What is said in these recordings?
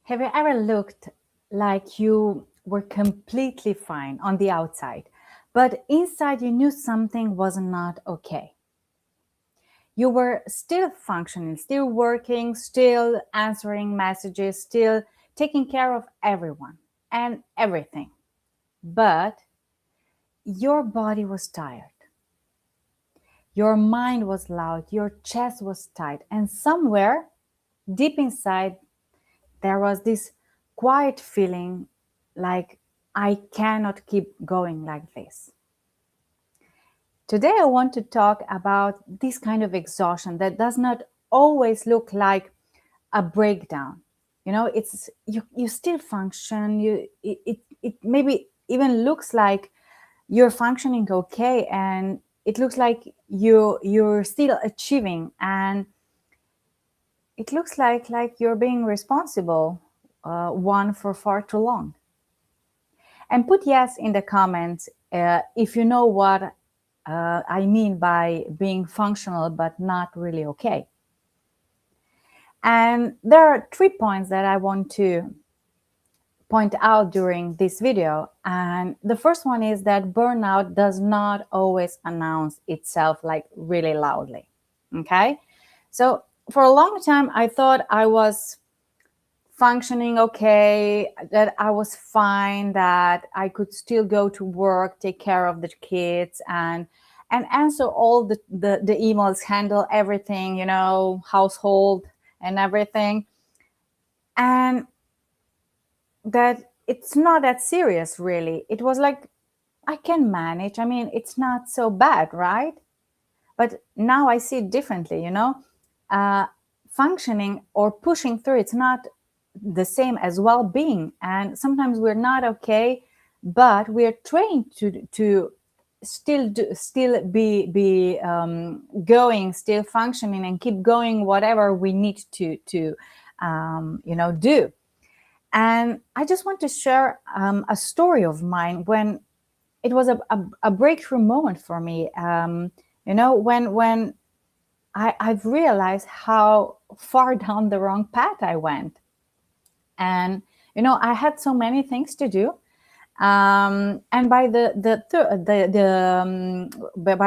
Have you ever looked like you were completely fine on the outside, but inside you knew something was not okay? You were still functioning, still working, still answering messages, still taking care of everyone and everything. But your body was tired. Your mind was loud, your chest was tight, and somewhere deep inside there was this quiet feeling like I cannot keep going like this. Today, I want to talk about this kind of exhaustion that does not always look like a breakdown. It's you still function. It maybe even looks like you're functioning okay, and it looks like you're still achieving, and it looks like you're being responsible one for far too long. And put yes in the comments if you know what I mean by being functional but not really okay. And there are 3 points that I want to point out during this video. And the first one is that burnout does not always announce itself like really loudly. Okay? So for a long time, I thought I was functioning okay, that I was fine, that I could still go to work, take care of the kids, and answer all the emails, handle everything, household and everything. And that it's not that serious, really. It was like, I can manage. I mean, it's not so bad, right? But now I see it differently. Functioning or pushing through, it's not the same as well-being, and sometimes we're not okay, but we're trained to still be going, still functioning, and keep going whatever we need to do. And I just want to share a story of mine when it was a breakthrough moment for me. When I've realized how far down the wrong path I went. And I had so many things to do, and by by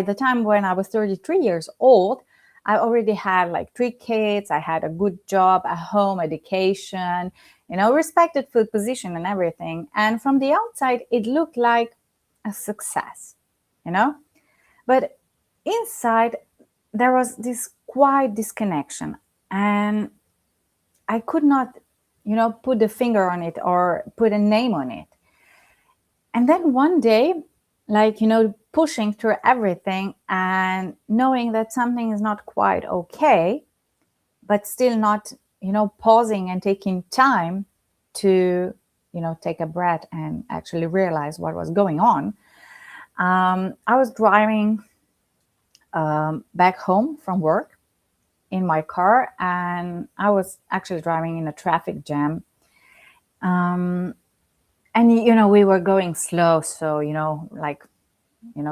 the time when I was 33 years old, I already had like 3 kids. I had a good job, a home, education, respected food position and everything. And from the outside, it looked like a success, but inside there was this quiet disconnection, and I could not put a finger on it or put a name on it. And then one day, pushing through everything and knowing that something is not quite okay, but still not, pausing and taking time to, take a breath and actually realize what was going on. I was driving back home from work in my car, and I was actually driving in a traffic jam. And we were going slow, so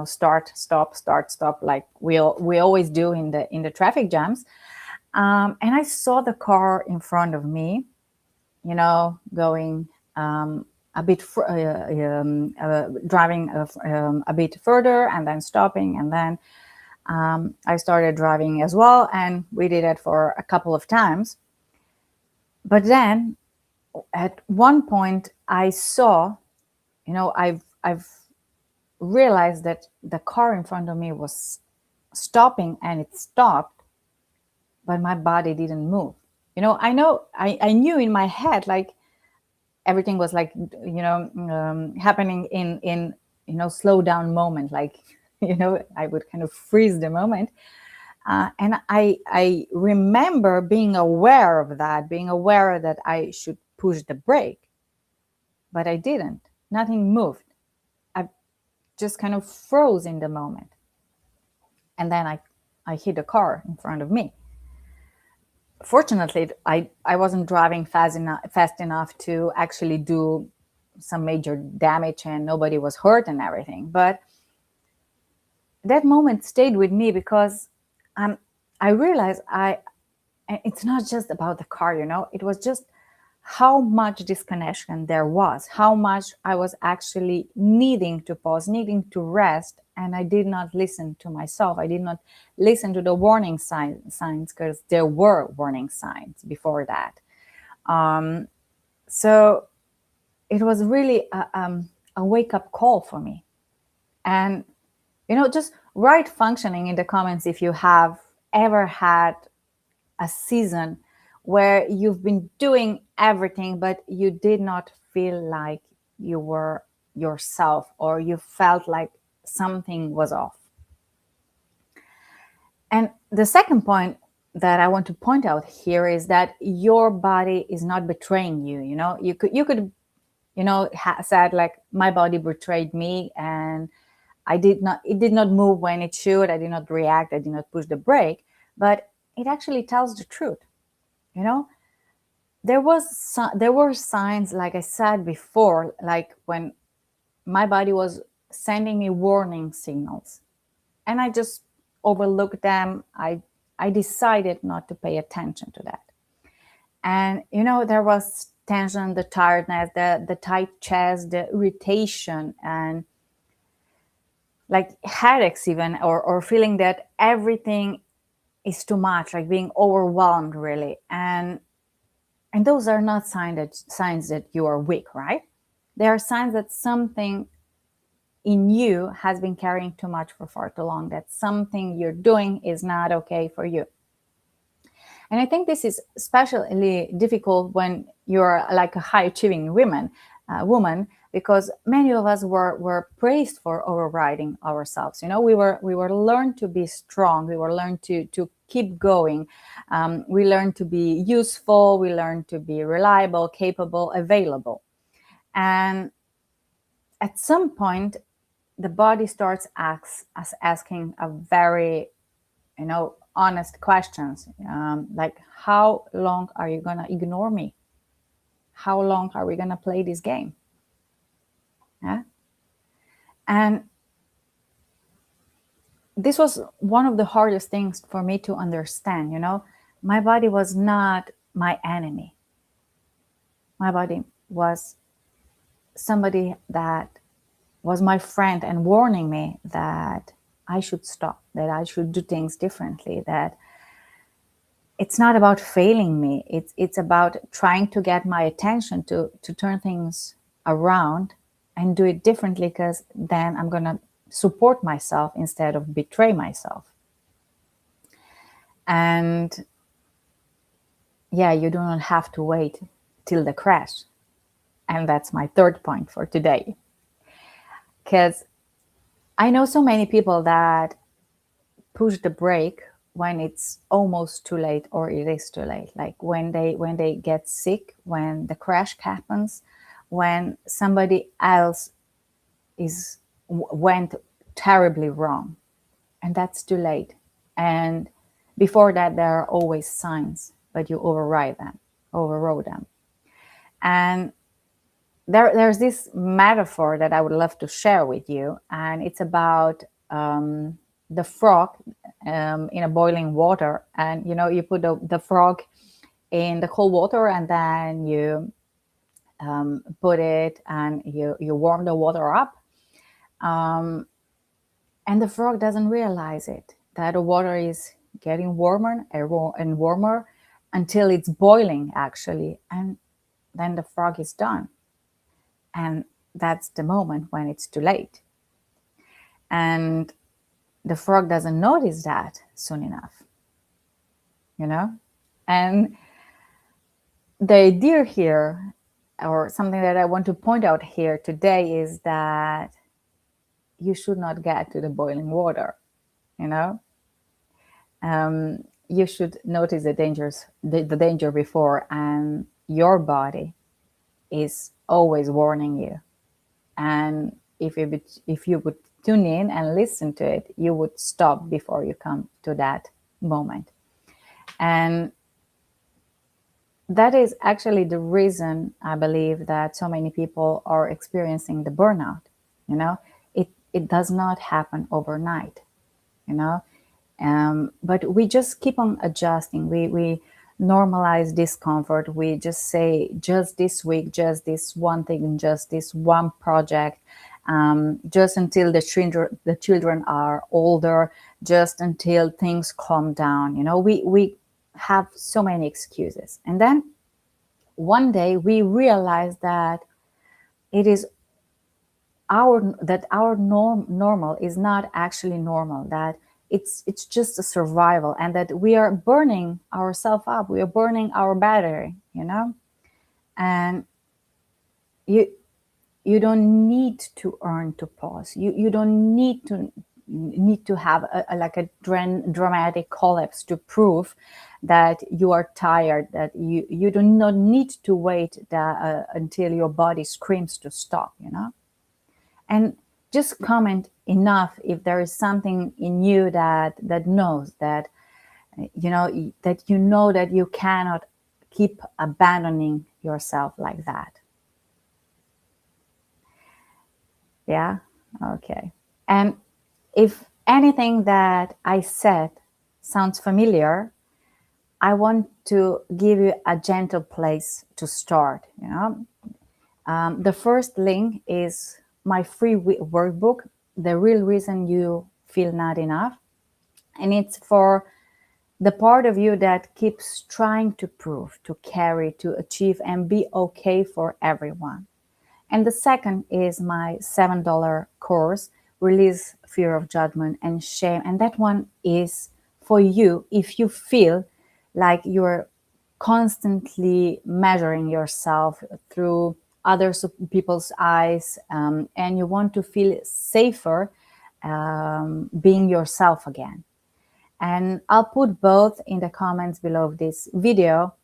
start, stop, like we always do in the traffic jams. And I saw the car in front of me, going a bit driving a bit further, and then stopping, and then I started driving as well, and we did it for a couple of times. But then at one point I saw, I've realized that the car in front of me was stopping, and it stopped, but my body didn't move. I knew in my head, like everything was like, happening in slow down moment, like, I would kind of freeze the moment. And I remember being aware of that, being aware that I should push the brake, but I didn't. Nothing moved. I just kind of froze in the moment. And then I hit a car in front of me. Fortunately, I wasn't driving fast enough to actually do some major damage, and nobody was hurt and everything. But that moment stayed with me because I realized it's not just about the car, it was just how much disconnection there was, how much I was actually needing to pause, needing to rest, and I did not listen to myself. I did not listen to the warning signs, because there were warning signs before that. So it was really a wake-up call for me. And, just write functioning in the comments if you have ever had a season where you've been doing everything, but you did not feel like you were yourself, or you felt like something was off. And the second point that I want to point out here is that your body is not betraying you. You could said like, my body betrayed me, and it did not move when it should. I did not react. I did not push the brake, but it actually tells the truth. There were signs, like I said before, like when my body was sending me warning signals, and I just overlooked them. I decided not to pay attention to that. And there was tension, the tiredness, the tight chest, the irritation, and like headaches even, or feeling that everything is too much, like being overwhelmed really. And those are not signs that you are weak, right? They are signs that something in you has been carrying too much for far too long, that something you're doing is not okay for you. And I think this is especially difficult when you're like a high achieving woman, because many of us were praised for overriding ourselves. We were learned to be strong. We were learned to keep going. We learned to be useful. We learned to be reliable, capable, available. And at some point, the body starts asking a very, honest questions, like, how long are you gonna ignore me? How long are we gonna play this game? Yeah. And this was one of the hardest things for me to understand. My body was not my enemy. My body was somebody that was my friend and warning me that I should stop, that I should do things differently, that it's not about failing me. It's about trying to get my attention to turn things around and do it differently, because then I'm going to support myself instead of betray myself. And yeah, you do not have to wait till the crash. And that's my third point for today. Because I know so many people that push the brake when it's almost too late, or it is too late. Like when they get sick, when the crash happens, when somebody else went terribly wrong, and that's too late. And before that, there are always signs, but you overrode them. And there's this metaphor that I would love to share with you, and it's about the frog in a boiling water. And you put the frog in the cold water, and then you put it, and you warm the water up, and the frog doesn't realize it, that the water is getting warmer and warmer until it's boiling actually, and then the frog is done. And that's the moment when it's too late. And the frog doesn't notice that soon enough, And the idea here, or something that I want to point out here today, is that you should not get to the boiling water, you should notice the danger before, and your body is always warning you. And if you would tune in and listen to it, you would stop before you come to that moment. And that is actually the reason I believe that so many people are experiencing the burnout. It does not happen overnight, but we just keep on adjusting. We normalize discomfort. We just say, just this week, just this one thing, just this one project, just until the children are older, just until things calm down. We have so many excuses, and then one day we realize that it is our normal is not actually normal, that it's just a survival, and that we are burning ourselves up, we are burning our battery, and you you don't need to earn to pause. You don't need to have like a dramatic collapse to prove that you are tired, that you do not need to wait until your body screams to stop, and just comment enough if there is something in you that knows that that you cannot keep abandoning yourself like that. Yeah. Okay. And if anything that I said sounds familiar, I want to give you a gentle place to start. The first link is my free workbook, The Real Reason You Feel Not Enough. And it's for the part of you that keeps trying to prove, to carry, to achieve, and be okay for everyone. And the second is my $7 course, Release Fear of Judgment and Shame. And that one is for you if you feel like you're constantly measuring yourself through other people's eyes, and you want to feel safer being yourself again. And I'll put both in the comments below this video.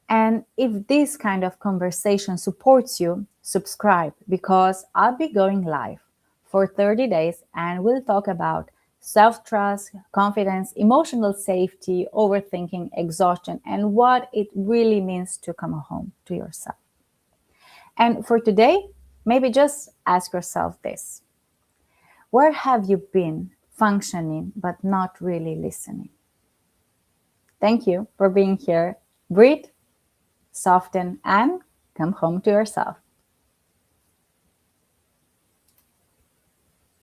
And if this kind of conversation supports you, subscribe, because I'll be going live for 30 days and we'll talk about self-trust, confidence, emotional safety, overthinking, exhaustion, and what it really means to come home to yourself. And for today, maybe just ask yourself this: where have you been functioning but not really listening? Thank you for being here. Breathe, soften, and come home to yourself.